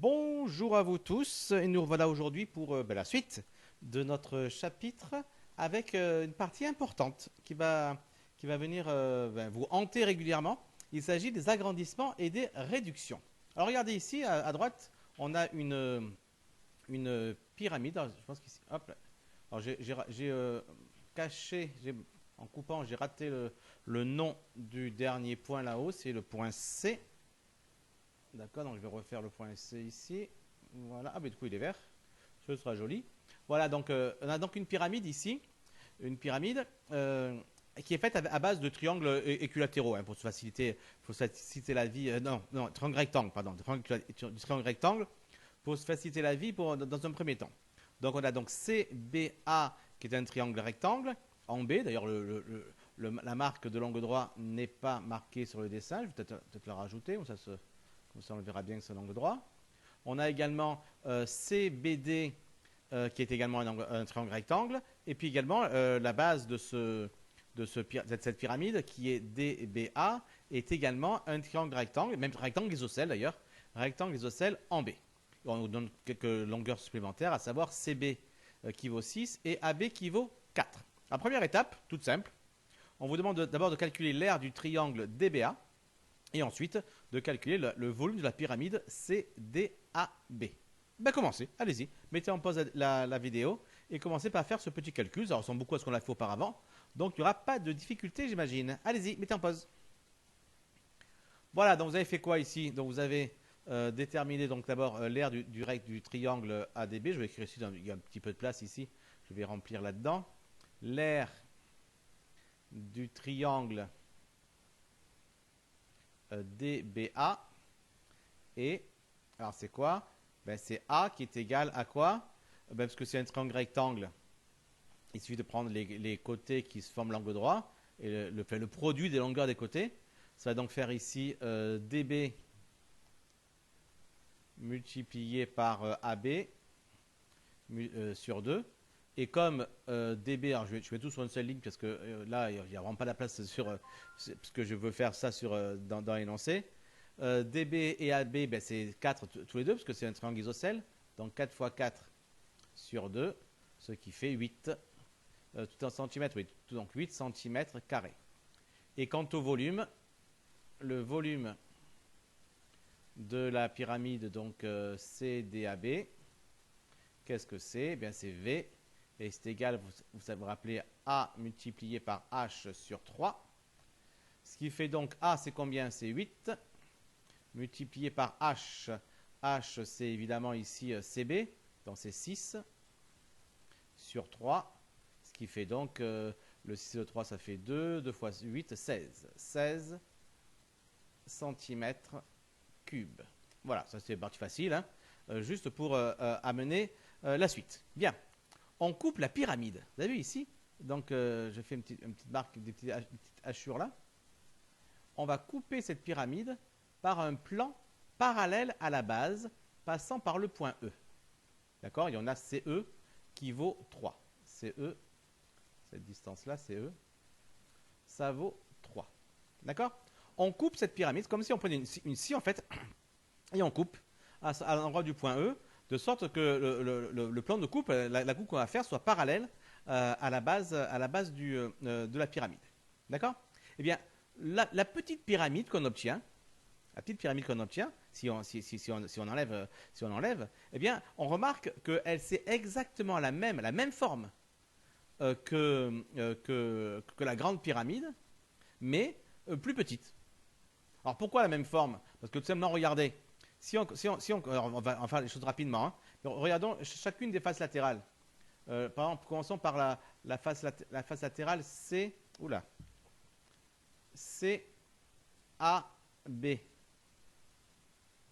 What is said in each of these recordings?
Bonjour à vous tous et nous revoilà aujourd'hui pour la suite de notre chapitre avec une partie importante qui va venir vous hanter régulièrement. Il s'agit des agrandissements et des réductions. Alors regardez ici à droite, on a une pyramide. Alors, je pense qu'ici, hop là. Alors caché, en coupant, j'ai raté le nom du dernier point là-haut, c'est le point C. D'accord, donc je vais refaire le point C ici. Voilà, ah mais du coup il est vert, ce sera joli. Voilà, donc on a donc une pyramide ici, une pyramide qui est faite à base de triangles équilatéraux, hein, pour se faciliter la vie. Non, triangle rectangle, pardon, triangle rectangle, pour se faciliter la vie dans un premier temps. Donc on a donc CBA qui est un triangle rectangle, en B, d'ailleurs la marque de l'angle droit n'est pas marquée sur le dessin, je vais peut-être la rajouter, comme ça on le verra bien que c'est l'angle droit. On a également CBD qui est également un triangle rectangle. Et puis également la base de cette pyramide qui est DBA est également un triangle rectangle, même rectangle isocèle d'ailleurs, rectangle isocèle en B. On nous donne quelques longueurs supplémentaires, à savoir CB qui vaut 6 et AB qui vaut 4. La première étape, toute simple, on vous demande d'abord de calculer l'aire du triangle DBA. Et ensuite, de calculer le volume de la pyramide CDAB. Ben commencez, allez-y, mettez en pause la vidéo et commencez par faire ce petit calcul. Ça ressemble beaucoup à ce qu'on a fait auparavant, donc il n'y aura pas de difficulté, j'imagine. Allez-y, mettez en pause. Voilà, donc vous avez fait quoi ici? Donc vous avez déterminé donc d'abord l'aire du triangle ADB. Je vais écrire ici, il y a un petit peu de place ici, je vais remplir là-dedans. L'aire du triangle DBA. Et, alors c'est quoi? Ben, c'est A qui est égal à quoi? Ben, parce que c'est un triangle rectangle, il suffit de prendre les côtés qui se forment l'angle droit et le produit des longueurs des côtés. Ça va donc faire ici DB multiplié par AB sur 2. Et comme DB, alors je vais tout sur une seule ligne parce que là, il n'y a vraiment pas la place parce que je veux faire ça dans l'énoncé. DB et AB, ben, c'est 4 tous les deux parce que c'est un triangle isocèle. Donc 4 fois 4 sur 2, ce qui fait 8. Tout en centimètres, oui, donc 8 cm carrés. Et quant au volume, le volume de la pyramide, donc CDAB, qu'est-ce que c'est? Eh bien, c'est V. Et c'est égal, vous savez vous rappeler, A multiplié par H sur 3. Ce qui fait donc A, c'est combien? C'est 8. Multiplié par H. H, c'est évidemment ici CB. Donc c'est 6 sur 3. Ce qui fait donc, le 6 sur 3, ça fait 2. 2 fois 8, 16. 16 cm cubes. Voilà, ça c'est partie facile. Hein, juste pour amener la suite. Bien. On coupe la pyramide. Vous avez vu ici? Donc, je fais une petite marque, des petites hachures là. On va couper cette pyramide par un plan parallèle à la base, passant par le point E. D'accord? Il y en a CE qui vaut 3. CE, cette distance-là, CE, ça vaut 3. D'accord? On coupe cette pyramide comme si on prenait une scie en fait, et on coupe à l'endroit du point E, de sorte que le plan de coupe, la coupe qu'on va faire soit parallèle à la base de la pyramide. D'accord? Eh bien, la petite pyramide qu'on obtient, si on enlève, eh bien, on remarque qu'elle c'est exactement la même forme que la grande pyramide, mais plus petite. Alors pourquoi la même forme? Parce que tout simplement, regardez, alors on va faire les choses rapidement. Hein. Regardons chacune des faces latérales. Par exemple, commençons par la face latérale C. Oula. C A B.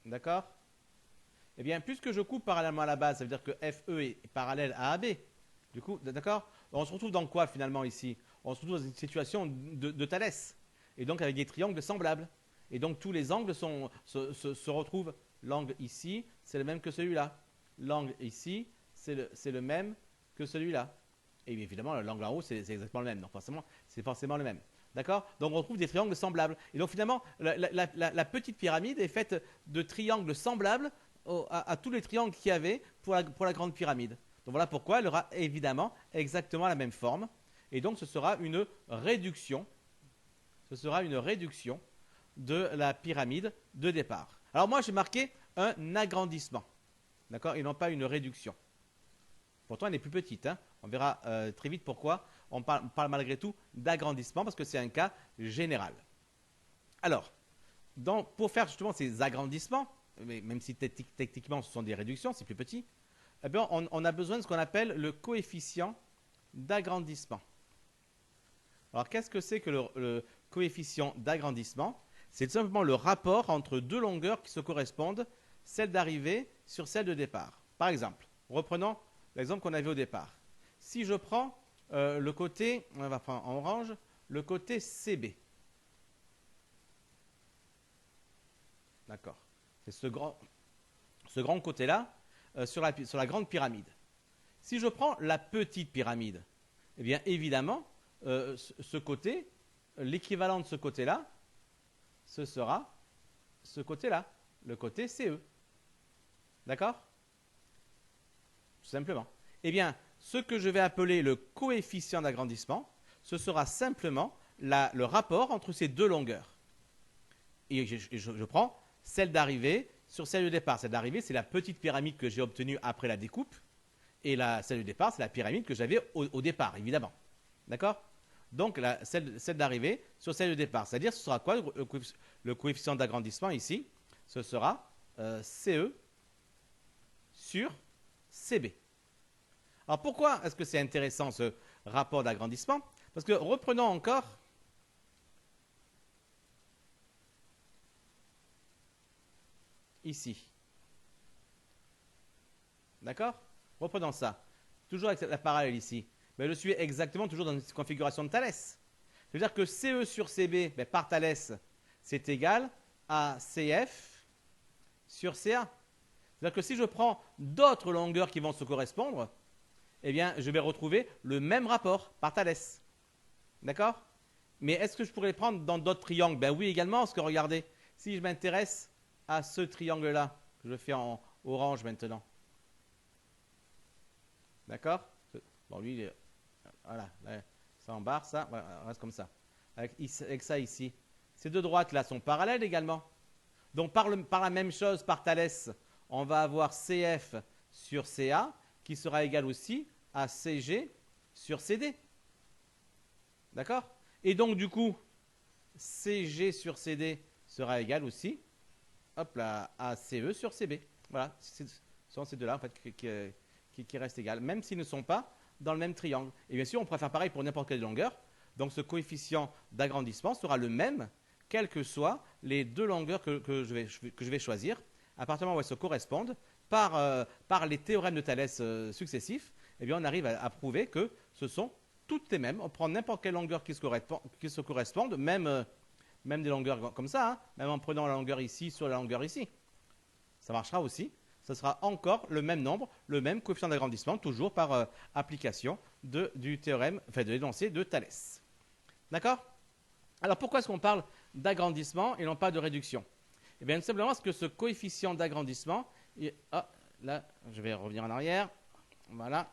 D'accord? Eh bien, puisque je coupe parallèlement à la base, ça veut dire que FE est parallèle à AB. Du coup, d'accord? On se retrouve dans quoi finalement ici? On se retrouve dans une situation de Thalès. Et donc avec des triangles semblables. Et donc tous les angles se retrouvent. L'angle ici, c'est le même que celui-là. L'angle ici, c'est le même que celui-là. Et évidemment, l'angle en haut, c'est exactement le même. Donc forcément, c'est forcément le même. D'accord? Donc on retrouve des triangles semblables. Et donc finalement, la petite pyramide est faite de triangles semblables à tous les triangles qu'il y avait pour la grande pyramide. Donc voilà pourquoi elle aura évidemment exactement la même forme. Et donc ce sera une réduction. Ce sera une réduction de la pyramide de départ. Alors moi j'ai marqué un agrandissement. D'accord? Et non pas une réduction. Pourtant elle est plus petite. Hein. On verra très vite pourquoi on parle malgré tout d'agrandissement parce que c'est un cas général. Alors, pour faire justement ces agrandissements, même si techniquement ce sont des réductions, c'est plus petit, eh bien, on a besoin de ce qu'on appelle le coefficient d'agrandissement. Alors, qu'est-ce que c'est que le coefficient d'agrandissement? C'est tout simplement le rapport entre deux longueurs qui se correspondent, celle d'arrivée sur celle de départ. Par exemple, reprenons l'exemple qu'on avait au départ. Si je prends le côté, on va prendre en orange, le côté CB. D'accord. C'est ce grand côté-là sur la grande pyramide. Si je prends la petite pyramide, eh bien évidemment, ce côté, l'équivalent de ce côté-là, ce sera ce côté-là, le côté CE. D'accord? Tout simplement. Eh bien, ce que je vais appeler le coefficient d'agrandissement, ce sera simplement le rapport entre ces deux longueurs. Et je prends celle d'arrivée sur celle de départ. Celle d'arrivée, c'est la petite pyramide que j'ai obtenue après la découpe. Et celle de départ, c'est la pyramide que j'avais au départ, évidemment. D'accord? Donc, celle d'arrivée sur celle de départ. C'est-à-dire, ce sera quoi le coefficient d'agrandissement ici? Ce sera CE sur CB. Alors, pourquoi est-ce que c'est intéressant ce rapport d'agrandissement? Parce que reprenons encore ici. D'accord? Reprenons ça. Toujours avec la parallèle ici. Mais je suis exactement toujours dans une configuration de Thalès. Je veux dire que CE sur CB, par Thalès, c'est égal à CF sur CA. C'est-à-dire que si je prends d'autres longueurs qui vont se correspondre, eh bien, je vais retrouver le même rapport par Thalès. D'accord? Mais est-ce que je pourrais les prendre dans d'autres triangles? Ben oui, également, parce que regardez, si je m'intéresse à ce triangle-là, que je fais en orange maintenant. D'accord? Bon, lui, voilà, ça en barre, ça, voilà, reste comme ça. Avec ça ici. Ces deux droites-là sont parallèles également. Donc, par la même chose, par Thalès, on va avoir CF sur CA, qui sera égal aussi à CG sur CD. D'accord? Et donc, du coup, CG sur CD sera égal aussi hop là, à CE sur CB. Voilà, ce sont ces deux-là en fait, qui restent égales, même s'ils ne sont pas dans le même triangle. Et bien sûr, on pourrait faire pareil pour n'importe quelle longueur. Donc, ce coefficient d'agrandissement sera le même, quelles que soient les deux longueurs que je vais choisir, à partir du moment où elles se correspondent, par les théorèmes de Thalès successifs, eh bien, on arrive à prouver que ce sont toutes les mêmes. On prend n'importe quelle longueur qui se correspondent, même des longueurs comme ça, hein, même en prenant la longueur ici sur la longueur ici. Ça marchera aussi. Ce sera encore le même nombre, le même coefficient d'agrandissement, toujours par application du théorème, enfin de l'énoncé de Thalès. D'accord? Alors pourquoi est-ce qu'on parle d'agrandissement et non pas de réduction? Eh bien, tout simplement parce que ce coefficient d'agrandissement, là, je vais revenir en arrière. Voilà.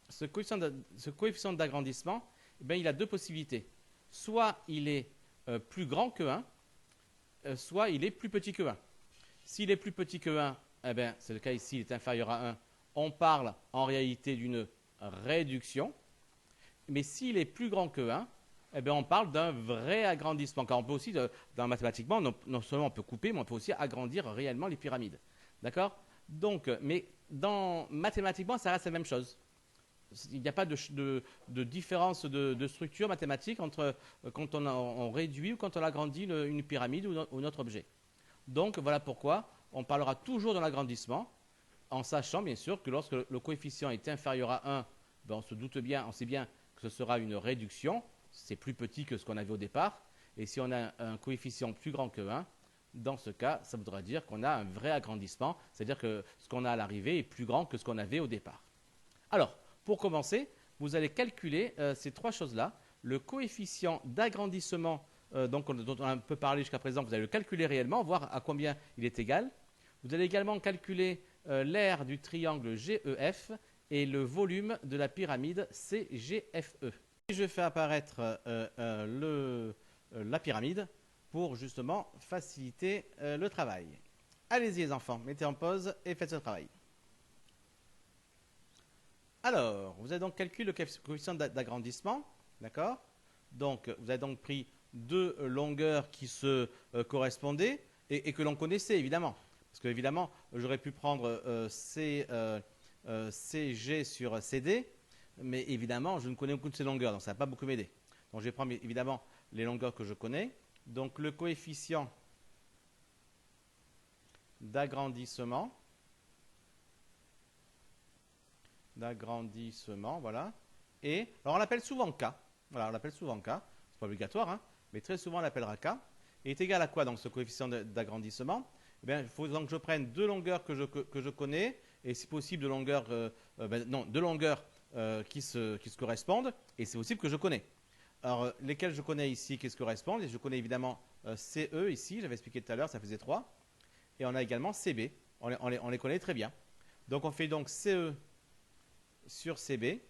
Ce coefficient d'agrandissement, eh bien, il a deux possibilités. Soit il est plus grand que 1, soit il est plus petit que 1. S'il est plus petit que 1, eh bien, c'est le cas ici, il est inférieur à 1, on parle en réalité d'une réduction. Mais s'il est plus grand que 1, eh bien, on parle d'un vrai agrandissement. Car on peut aussi, mathématiquement, non seulement on peut couper, mais on peut aussi agrandir réellement les pyramides. D'accord? Donc, mais mathématiquement, ça reste la même chose. Il n'y a pas de différence de structure mathématique entre quand on réduit ou quand on agrandit une pyramide ou notre objet. Donc, voilà pourquoi on parlera toujours de l'agrandissement, en sachant bien sûr que lorsque le coefficient est inférieur à 1, ben on sait bien que ce sera une réduction, c'est plus petit que ce qu'on avait au départ, et si on a un coefficient plus grand que 1, dans ce cas, ça voudra dire qu'on a un vrai agrandissement, c'est-à-dire que ce qu'on a à l'arrivée est plus grand que ce qu'on avait au départ. Alors, pour commencer, vous allez calculer ces trois choses-là. Le coefficient d'agrandissement dont on a un peu parlé jusqu'à présent, vous allez le calculer réellement, voir à combien il est égal. Vous allez également calculer l'aire du triangle GEF et le volume de la pyramide CGFE. Et je fais apparaître la pyramide pour justement faciliter le travail. Allez-y les enfants, mettez en pause et faites ce travail. Alors, vous avez donc calculé le coefficient d'agrandissement, d'accord? Donc, vous avez donc pris deux longueurs qui se correspondaient et que l'on connaissait évidemment. Parce que évidemment, j'aurais pu prendre CG sur CD, mais évidemment, je ne connais aucune de ces longueurs, donc ça ne va pas beaucoup m'aider. Donc, je vais prendre évidemment les longueurs que je connais. Donc, le coefficient d'agrandissement, voilà. Et, alors on l'appelle souvent K. Voilà, on l'appelle souvent K. C'est pas obligatoire, hein, mais très souvent on l'appellera K. Et est égal à quoi donc ce coefficient d'agrandissement? Eh bien, il faut donc que je prenne deux longueurs que je connais, et si possible deux longueurs, deux longueurs qui se correspondent, et c'est possible que je connais. Alors, lesquelles je connais ici qui se correspondent, et je connais évidemment CE ici, j'avais expliqué tout à l'heure, ça faisait 3. Et on a également CB, on les connaît très bien. Donc on fait donc CE sur CB.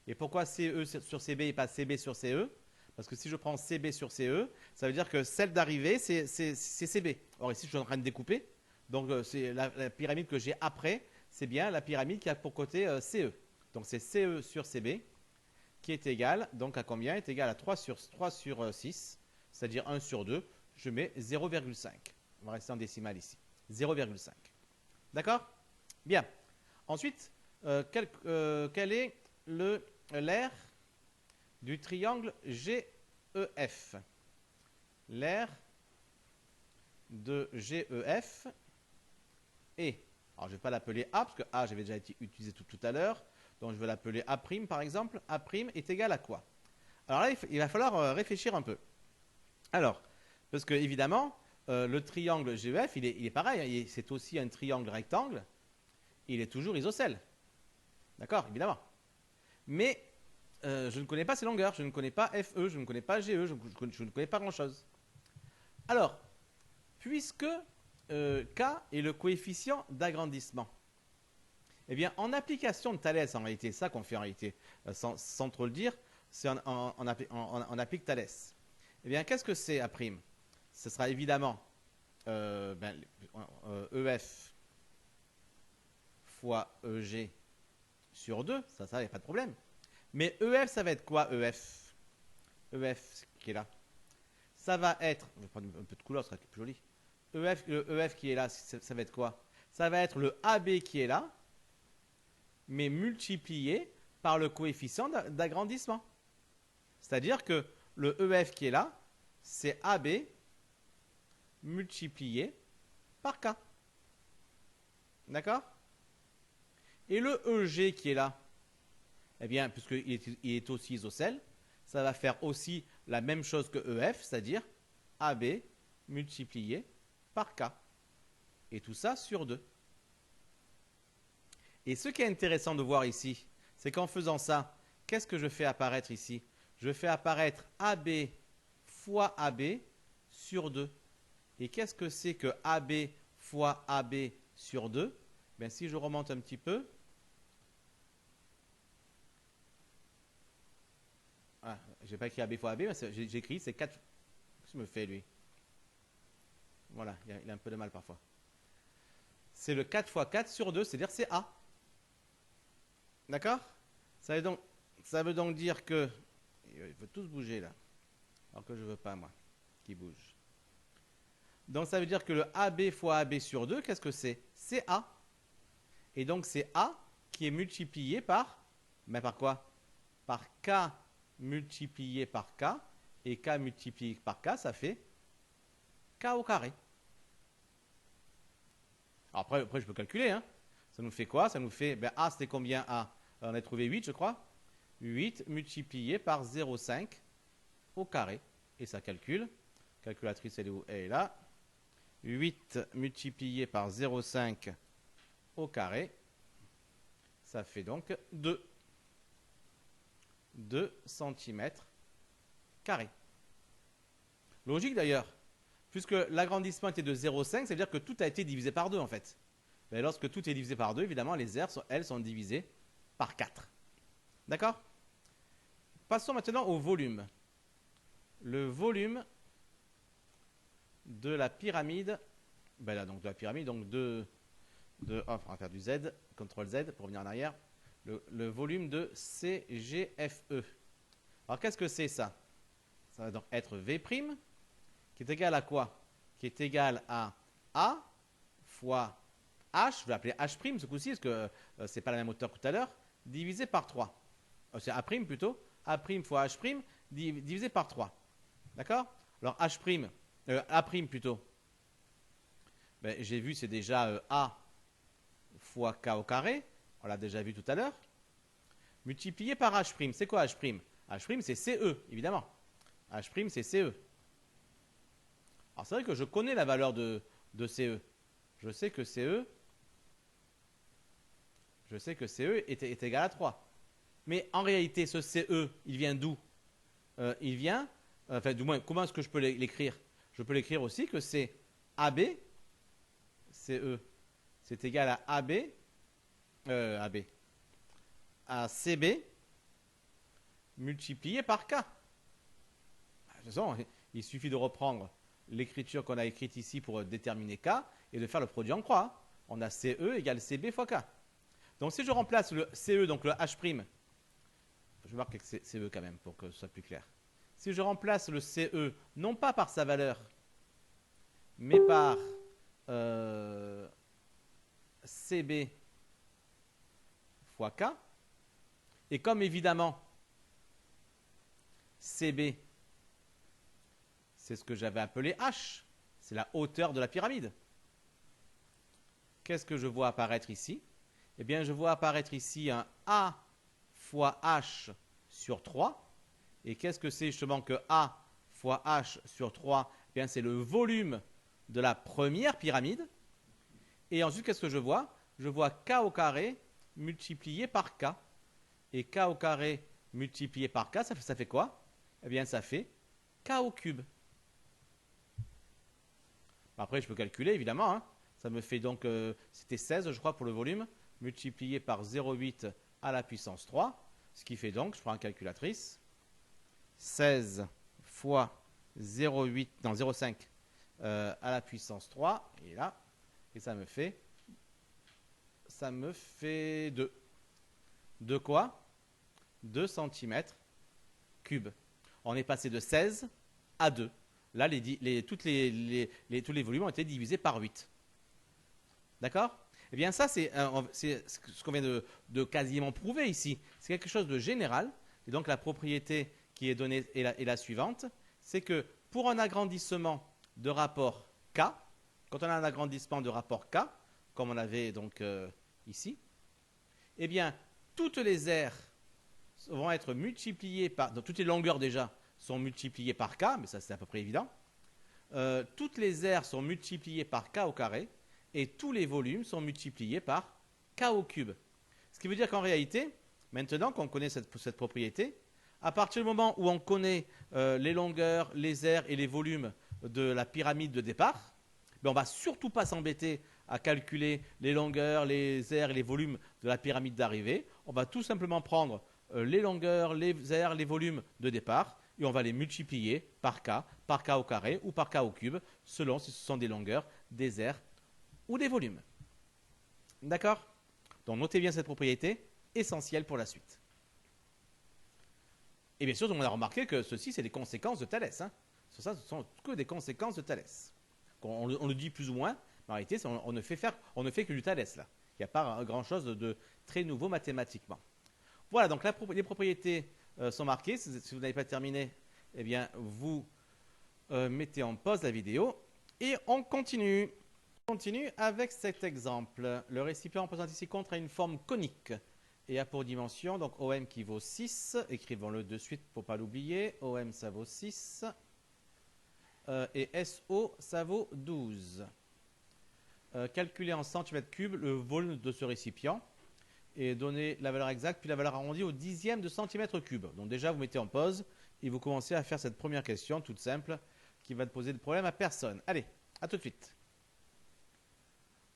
Et pourquoi CE sur CB et pas CB sur CE? Parce que si je prends CB sur CE, ça veut dire que celle d'arrivée, c'est CB. Or ici, je suis en train de découper. Donc c'est la pyramide que j'ai après, c'est bien la pyramide qui a pour côté CE. Donc c'est CE sur CB qui est égal, donc à combien? Est égal à 3 sur 6, c'est-à-dire 1 sur 2. Je mets 0,5. On va rester en décimale ici. 0,5. D'accord? Bien. Ensuite, quel est l'aire du triangle GEF? L'aire de GEF est, alors je ne vais pas l'appeler A, parce que A, j'avais déjà utilisé tout à l'heure, donc je vais l'appeler A' par exemple. A' est égal à quoi? Alors là, il va falloir réfléchir un peu. Alors, parce que évidemment, le triangle GEF, il est pareil, hein, c'est aussi un triangle rectangle, il est toujours isocèle. D'accord, évidemment. Mais je ne connais pas ces longueurs, je ne connais pas FE, je ne connais pas GE, je ne connais pas grand-chose. Alors, puisque K est le coefficient d'agrandissement, eh bien, en application de Thalès, en réalité, c'est ça qu'on fait en réalité, sans trop le dire, c'est on applique Thalès. Eh bien, qu'est-ce que c'est A'? Ce sera évidemment EF fois EG sur 2, ça, il n'y a pas de problème. Mais EF, ça va être quoi, EF? EF qui est là. Ça va être, je vais prendre un peu de couleur, ce sera plus joli. Le EF qui est là, ça va être quoi? Ça va être le AB qui est là, mais multiplié par le coefficient d'agrandissement. C'est-à-dire que le EF qui est là, c'est AB multiplié par K. D'accord? Et le EG qui est là, eh bien, puisqu'il est aussi isocèle, ça va faire aussi la même chose que EF, c'est-à-dire AB multiplié par K. Et tout ça sur 2. Et ce qui est intéressant de voir ici, c'est qu'en faisant ça, qu'est-ce que je fais apparaître ici? Je fais apparaître AB fois AB sur 2. Et qu'est-ce que c'est que AB fois AB sur 2? Bien, si je remonte un petit peu, je n'ai pas écrit AB fois AB, mais j'ai écrit, c'est 4. Qu'est-ce qu'il me fait, lui? Voilà, il a un peu de mal parfois. C'est le 4 fois 4 sur 2, c'est-à-dire c'est A. D'accord? Ça veut donc dire que... Il veut tous bouger, là. Alors que je ne veux pas, moi, qu'il bouge. Donc, ça veut dire que le AB fois AB sur 2, qu'est-ce que c'est? C'est A. Et donc, c'est A qui est multiplié par... Mais par quoi? Par K multiplié par K. Et K multiplié par K, ça fait K au carré. Alors après, je peux calculer. Hein. Ça nous fait quoi? Ça nous fait... A, c'était combien A? On a trouvé 8, je crois. 8 multiplié par 0,5 au carré. Et ça calcule. Calculatrice, elle est où? Elle est là. 8 multiplié par 0,5 au carré. Ça fait donc 2 cm carrés. Logique d'ailleurs. Puisque l'agrandissement était de 0,5, ça veut dire que tout a été divisé par 2 en fait. Ben, lorsque tout est divisé par 2, évidemment, les aires, elles, sont divisées par 4. D'accord? Passons maintenant au volume. Le volume de la pyramide, ben là, donc de la pyramide, donc on va faire du Z, CTRL Z pour revenir en arrière. Le volume de CGFE. Alors, qu'est-ce que c'est ça? Ça va donc être V', qui est égal à quoi? Qui est égal à A fois H, je vais l'appeler H' ce coup-ci, parce que ce n'est pas la même hauteur que tout à l'heure, divisé par 3. C'est A' plutôt. A' fois H' divisé par 3. D'accord? Alors H', A' plutôt. Ben, j'ai vu, c'est déjà A fois K au carré. On l'a déjà vu tout à l'heure. Multiplié par H'. C'est quoi H'? H', c'est CE, évidemment. H', c'est CE. Alors, c'est vrai que je connais la valeur de CE. Je sais que CE est égal à 3. Mais en réalité, ce CE, il vient d'où? Il vient, enfin, du moins, comment est-ce que je peux l'écrire? Je peux l'écrire aussi que c'est AB, CE, c'est égal à à CB, multiplié par K. De toute façon, il suffit de reprendre l'écriture qu'on a écrite ici pour déterminer K et de faire le produit en croix. On a CE égale CB fois K. Donc si je remplace le CE, donc le H', je vais marquer que c'est CE quand même pour que ce soit plus clair. Si je remplace le CE, non pas par sa valeur, mais par CB fois K, et comme évidemment CB, c'est ce que j'avais appelé H, c'est la hauteur de la pyramide. Qu'est-ce que je vois apparaître ici? Eh bien, je vois apparaître ici un A fois H sur 3. Et qu'est-ce que c'est justement que A fois H sur 3? Eh bien, c'est le volume de la première pyramide. Et ensuite, qu'est-ce que je vois? Je vois K au carré multiplié par K. Et K au carré multiplié par K, ça fait quoi? Eh bien, ça fait K au cube. Après, je peux calculer, évidemment. Hein. Ça me fait donc, c'était 16, je crois, pour le volume, multiplié par 0,8 à la puissance 3. Ce qui fait donc, je prends une calculatrice, 16 fois 0,5 à la puissance 3. Et là, et ça me fait 2. De quoi? 2 cm cubes. On est passé de 16 à 2. Là, tous les volumes ont été divisés par 8. D'accord? Eh bien, ça, c'est ce qu'on vient de quasiment prouver ici. C'est quelque chose de général. Et donc, la propriété qui est donnée est la suivante. C'est que pour un agrandissement de rapport K, quand on a un agrandissement de rapport K, comme on avait donc ici, eh bien, toutes les aires vont être multipliées par... Donc, toutes les longueurs déjà sont multipliées par K, mais ça c'est à peu près évident. Toutes les aires sont multipliées par K au carré et tous les volumes sont multipliés par K au cube. Ce qui veut dire qu'en réalité, maintenant qu'on connaît cette propriété, à partir du moment où on connaît les longueurs, les aires et les volumes de la pyramide de départ, ben on ne va surtout pas s'embêter à calculer les longueurs, les aires et les volumes de la pyramide d'arrivée. On va tout simplement prendre les longueurs, les aires, les volumes de départ et on va les multiplier par K au carré ou par K au cube, selon si ce sont des longueurs, des aires ou des volumes. D'accord? Donc notez bien cette propriété, essentielle pour la suite. Et bien sûr, tout le monde a remarqué que ceci, c'est des conséquences de Thalès. Hein. Ça, ce sont que des conséquences de Thalès. On le dit plus ou moins, mais en réalité, on ne fait que du Thalès là. Il n'y a pas grand-chose de très nouveau mathématiquement. Voilà, donc les propriétés sont marquées. Si vous n'avez pas terminé, eh bien, vous mettez en pause la vidéo et on continue. On continue avec cet exemple. Le récipient représente ici contre a une forme conique et a pour dimension, donc OM qui vaut 6. Écrivons-le de suite pour ne pas l'oublier. OM, ça vaut 6. Et SO, ça vaut 12. Calculer en centimètres cubes le volume de ce récipient et donner la valeur exacte, puis la valeur arrondie au dixième de centimètre cube. Donc déjà, vous mettez en pause et vous commencez à faire cette première question toute simple qui va ne poser de problème à personne. Allez, à tout de suite.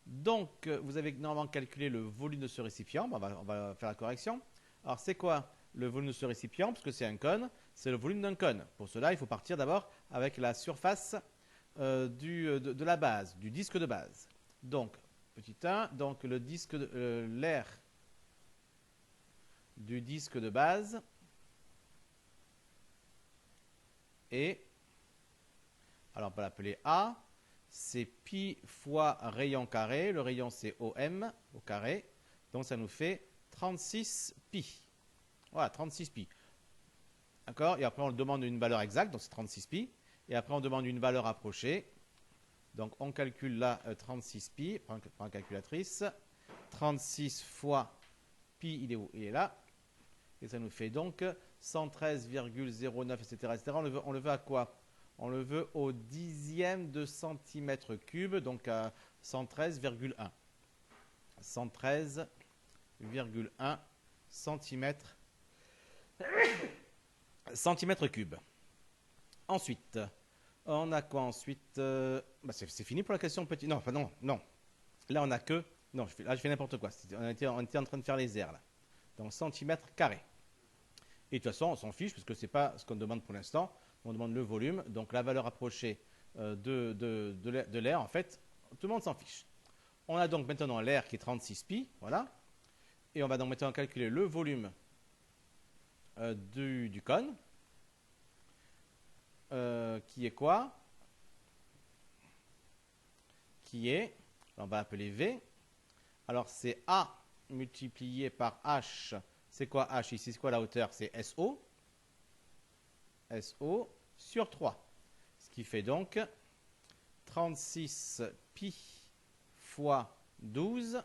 Donc, vous avez normalement calculé le volume de ce récipient. Bon, on va faire la correction. Alors, c'est quoi le volume de ce récipient? Parce que c'est un cône, c'est le volume d'un cône. Pour cela, il faut partir d'abord avec la surface de la base, du disque de base. Donc, petit 1, donc l'air du disque de base est, alors on peut l'appeler A, c'est pi fois rayon carré, le rayon c'est OM au carré, donc ça nous fait 36 pi. Voilà, 36 pi. D'accord? Et après on demande une valeur exacte, donc c'est 36 pi, et après on demande une valeur approchée. Donc on calcule là 36 pi, prends la calculatrice, 36 fois pi, il est où? Il est là. Et ça nous fait donc 113,09, etc., etc. On le veut à quoi? On le veut au dixième de centimètre cube, donc à 113,1. 113,1 centimètre cube. Ensuite, on a quoi ensuite? C'est fini pour la question petit. Non, enfin non. Là, on a que. Non, je fais n'importe quoi. On était en train de faire les airs là. Donc centimètre carré. Et de toute façon, on s'en fiche parce que ce n'est pas ce qu'on demande pour l'instant. On demande le volume, donc la valeur approchée de l'air, en fait, tout le monde s'en fiche. On a donc maintenant l'air qui est 36 pi, voilà. Et on va donc maintenant calculer le volume du cône, qui est quoi? Qui est, on va appeler V. Alors c'est A multiplié par H. C'est quoi H ici? C'est quoi la hauteur? C'est SO. SO sur 3. Ce qui fait donc 36 pi fois 12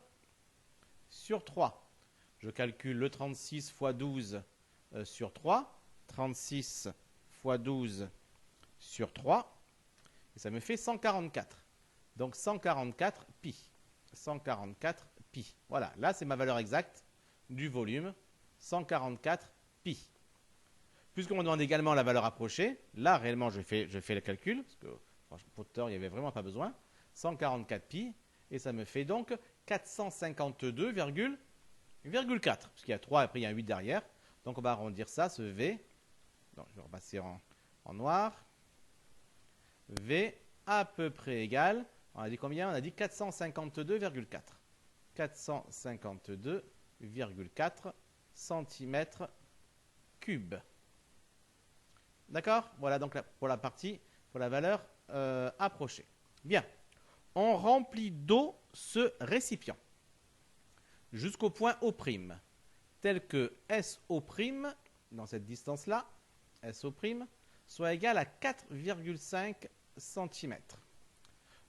sur 3. Je calcule le 36 fois 12 sur 3. 36 fois 12 sur 3. Et ça me fait 144. Donc 144 pi. 144 pi. Voilà, là c'est ma valeur exacte du volume. 144 pi. Puisqu'on me demande également la valeur approchée, là réellement je fais le calcul, parce que franchement pour Potter il n'y avait vraiment pas besoin, 144 pi, et ça me fait donc 452,4, parce qu'il y a 3 et après il y a un 8 derrière, donc on va arrondir ça, ce V, donc je vais repasser en noir, V à peu près égal, on a dit combien? On a dit 452,4, 452,4 centimètres cubes. D'accord? Voilà donc pour la valeur approchée. Bien. On remplit d'eau ce récipient jusqu'au point O', tel que SO', dans cette distance-là, SO', soit égal à 4,5 cm.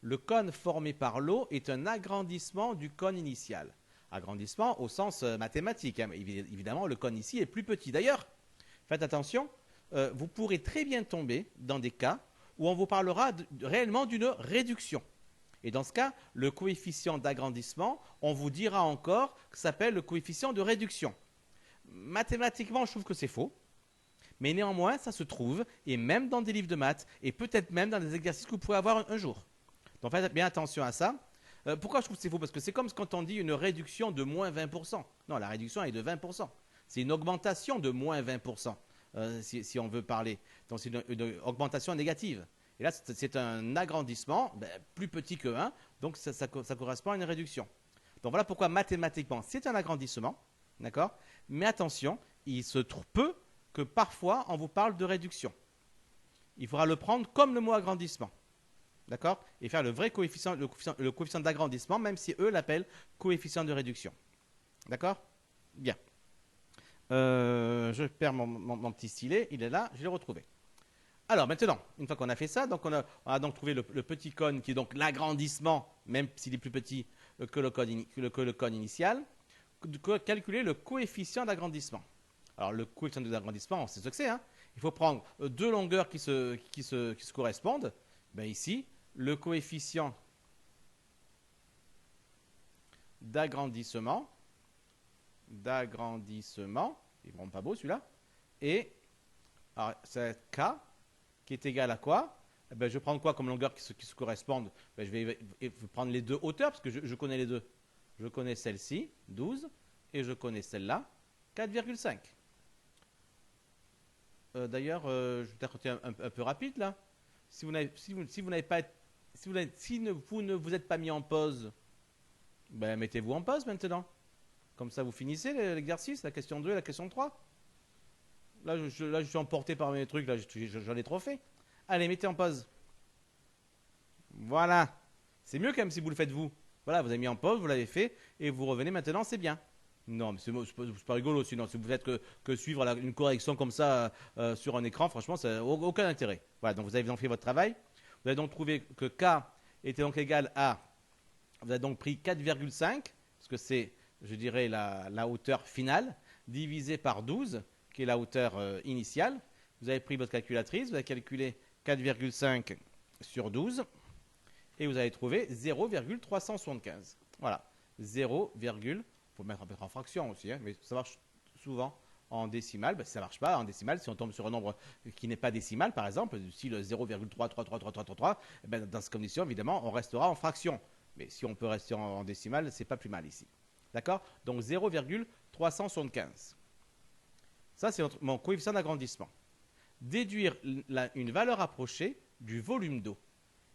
Le cône formé par l'eau est un agrandissement du cône initial. Agrandissement au sens mathématique. Hein. Évidemment, le cône ici est plus petit. D'ailleurs, faites attention, vous pourrez très bien tomber dans des cas où on vous parlera réellement d'une réduction. Et dans ce cas, le coefficient d'agrandissement, on vous dira encore que ça s'appelle le coefficient de réduction. Mathématiquement, je trouve que c'est faux. Mais néanmoins, ça se trouve, et même dans des livres de maths, et peut-être même dans des exercices que vous pouvez avoir un jour. Donc faites bien attention à ça. Pourquoi je trouve que c'est faux? Parce que c'est comme quand on dit une réduction de moins 20%. Non, la réduction est de 20%. C'est une augmentation de moins 20%, si on veut parler. Donc c'est une augmentation négative. Et là, c'est un agrandissement, plus petit que 1, donc ça correspond à une réduction. Donc voilà pourquoi mathématiquement, c'est un agrandissement, d'accord? Mais attention, il se peut que parfois, on vous parle de réduction. Il faudra le prendre comme le mot agrandissement. D'accord? Et faire le vrai coefficient, le coefficient d'agrandissement, même si eux l'appellent coefficient de réduction. D'accord? Bien. Je perds mon petit stylet, il est là, je l'ai retrouvé. Alors maintenant, une fois qu'on a fait ça, donc on a donc trouvé le petit cône qui est donc l'agrandissement, même s'il est plus petit que le cône initial, calculer le coefficient d'agrandissement. Alors le coefficient d'agrandissement, on sait ce que c'est. Hein. Il faut prendre deux longueurs qui se correspondent. Ben ici, le coefficient d'agrandissement, il est vraiment pas beau celui-là, et alors c'est K qui est égal à quoi? Eh ben, je vais prendre quoi comme longueur qui se correspondent? Ben, je vais prendre les deux hauteurs parce que je connais les deux. Je connais celle-ci, 12, et je connais celle-là, 4,5. D'ailleurs, je vais peut-être être un peu rapide là. Si vous n'avez pas, vous ne vous êtes pas mis en pause, ben, mettez-vous en pause maintenant. Comme ça, vous finissez l'exercice, la question 2 et la question 3. Là, je suis emporté par mes trucs, là, j'en ai trop fait. Allez, mettez en pause. Voilà. C'est mieux quand même si vous le faites vous. Voilà, vous avez mis en pause, vous l'avez fait, et vous revenez maintenant, c'est bien. Non, mais c'est pas rigolo sinon. Si vous faites que suivre une correction comme ça sur un écran, franchement, ça n'a aucun intérêt. Voilà, donc vous avez donc fait votre travail. Vous avez donc trouvé que K était donc égal à. Vous avez donc pris 4,5, parce que c'est, je dirais, la hauteur finale, divisé par 12, qui est la hauteur initiale. Vous avez pris votre calculatrice, vous avez calculé 4,5 sur 12, et vous avez trouvé 0,375. Voilà, 0, il faut mettre un peu en fraction aussi, hein, mais ça marche souvent en décimale. Ben, ça ne marche pas en décimale. Si on tombe sur un nombre qui n'est pas décimal, par exemple, si le 0,3333333, ben, dans ces conditions, évidemment, on restera en fraction. Mais si on peut rester en décimale, c'est pas plus mal ici. D'accord? Donc 0,375. Ça, c'est mon coefficient d'agrandissement. Déduire une valeur approchée du volume d'eau.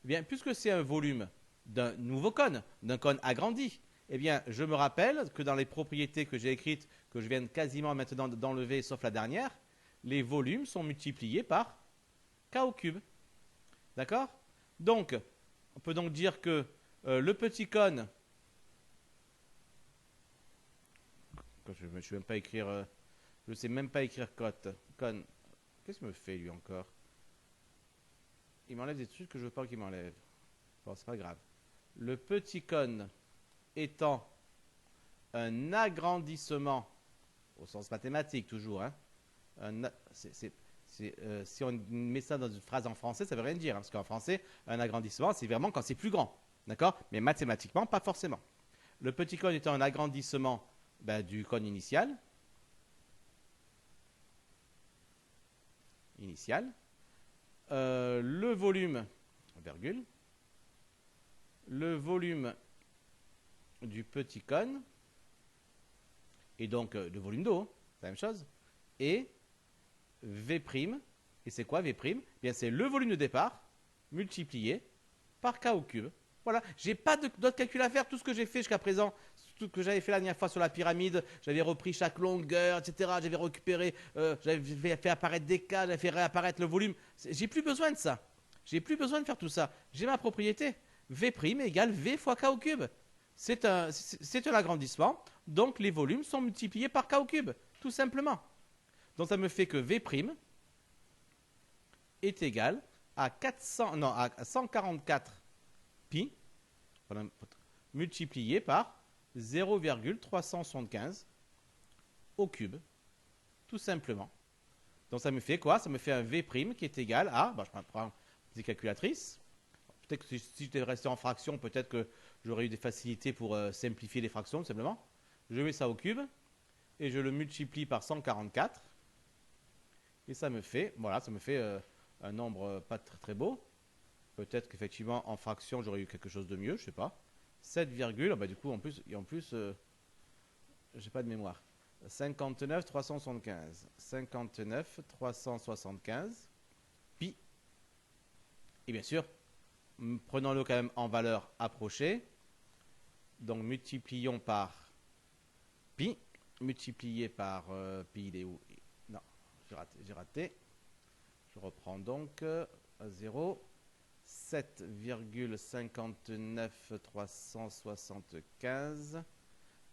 Eh bien, puisque c'est un volume d'un nouveau cône, d'un cône agrandi, eh bien, je me rappelle que dans les propriétés que j'ai écrites, que je viens quasiment maintenant d'enlever, sauf la dernière, les volumes sont multipliés par k au cube. D'accord? Donc, on peut donc dire que le petit cône, je ne sais même pas écrire, je sais même pas écrire cône. Qu'est-ce qu'il me fait lui encore? Il m'enlève des trucs que je veux pas qu'il m'enlève. Bon, c'est pas grave. Le petit cône étant un agrandissement, au sens mathématique toujours, hein, si on met ça dans une phrase en français, ça veut rien dire, hein, parce qu'en français, un agrandissement, c'est vraiment quand c'est plus grand, d'accord? Mais mathématiquement, pas forcément. Le petit cône étant un agrandissement du cône initial, le volume, virgule, le volume du petit cône, et donc le volume d'eau, c'est la même chose, et V', et c'est quoi V'? Bien, c'est le volume de départ multiplié par K au cube. Voilà, j'ai pas d'autre calcul à faire. Tout ce que j'ai fait jusqu'à présent, tout ce que j'avais fait la dernière fois sur la pyramide, j'avais repris chaque longueur, etc. J'avais récupéré, j'avais fait apparaître des K, j'avais fait réapparaître le volume. J'ai plus besoin de ça. J'ai plus besoin de faire tout ça. J'ai ma propriété. V' égale V fois K au cube. C'est un agrandissement, donc les volumes sont multipliés par K au cube, tout simplement. Donc ça me fait que V' est égal à 144 pi multiplié par 0,375 au cube, tout simplement. Donc ça me fait quoi? Ça me fait un V' qui est égal à, je prends des calculatrices. Peut-être que si j'étais resté en fraction, peut-être que j'aurais eu des facilités pour simplifier les fractions, tout simplement. Je mets ça au cube et je le multiplie par 144. Et ça me fait, voilà, ça me fait un nombre pas très, très beau. Peut-être qu'effectivement, en fraction, j'aurais eu quelque chose de mieux, je sais pas. 7, du coup, en plus, j'ai pas de mémoire. 59 375. 59 375 pi. Et bien sûr, prenons-le quand même en valeur approchée. Donc multiplions par pi. Multiplié par pi, il est où? Non, j'ai raté. Je reprends donc à 0. 7,59375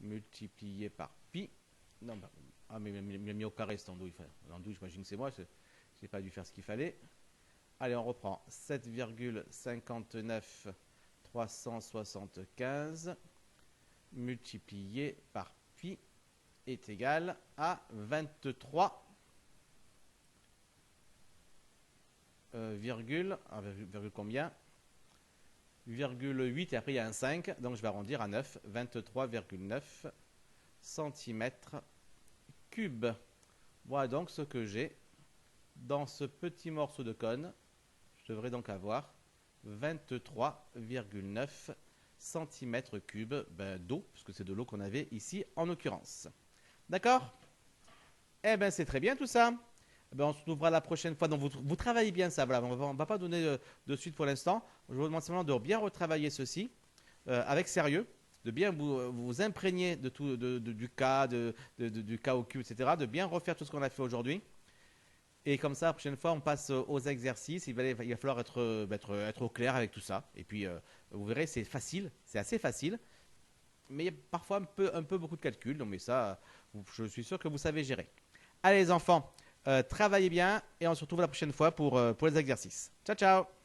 multiplié par pi. Non, mais il m'a mis au carré cet andouille. L'andouille, j'imagine que c'est moi, je n'ai pas dû faire ce qu'il fallait. Allez, on reprend. 7,59375 multiplié par pi est égal à 23. Virgule combien? Virgule 8 et après il y a un 5, donc je vais arrondir à 9, 23,9 cm cube. Voilà donc ce que j'ai dans ce petit morceau de cône. je devrais donc avoir 23,9 cm3 d'eau, puisque c'est de l'eau qu'on avait ici en l'occurrence. D'accord? Eh bien, c'est très bien tout ça. Eh ben, on se retrouvera la prochaine fois. Donc, vous travaillez bien ça. Voilà. On ne va pas donner de suite pour l'instant. Je vous demande simplement de bien retravailler ceci avec sérieux, de bien vous imprégner de tout, du cas, du cas au cube, etc. De bien refaire tout ce qu'on a fait aujourd'hui. Et comme ça, la prochaine fois, on passe aux exercices. Il va falloir être au clair avec tout ça. Et puis, vous verrez, c'est facile. C'est assez facile. Mais il y a parfois un peu beaucoup de calculs. Donc, mais ça, je suis sûr que vous savez gérer. Allez les enfants, travaillez bien et on se retrouve la prochaine fois pour les exercices. Ciao, ciao!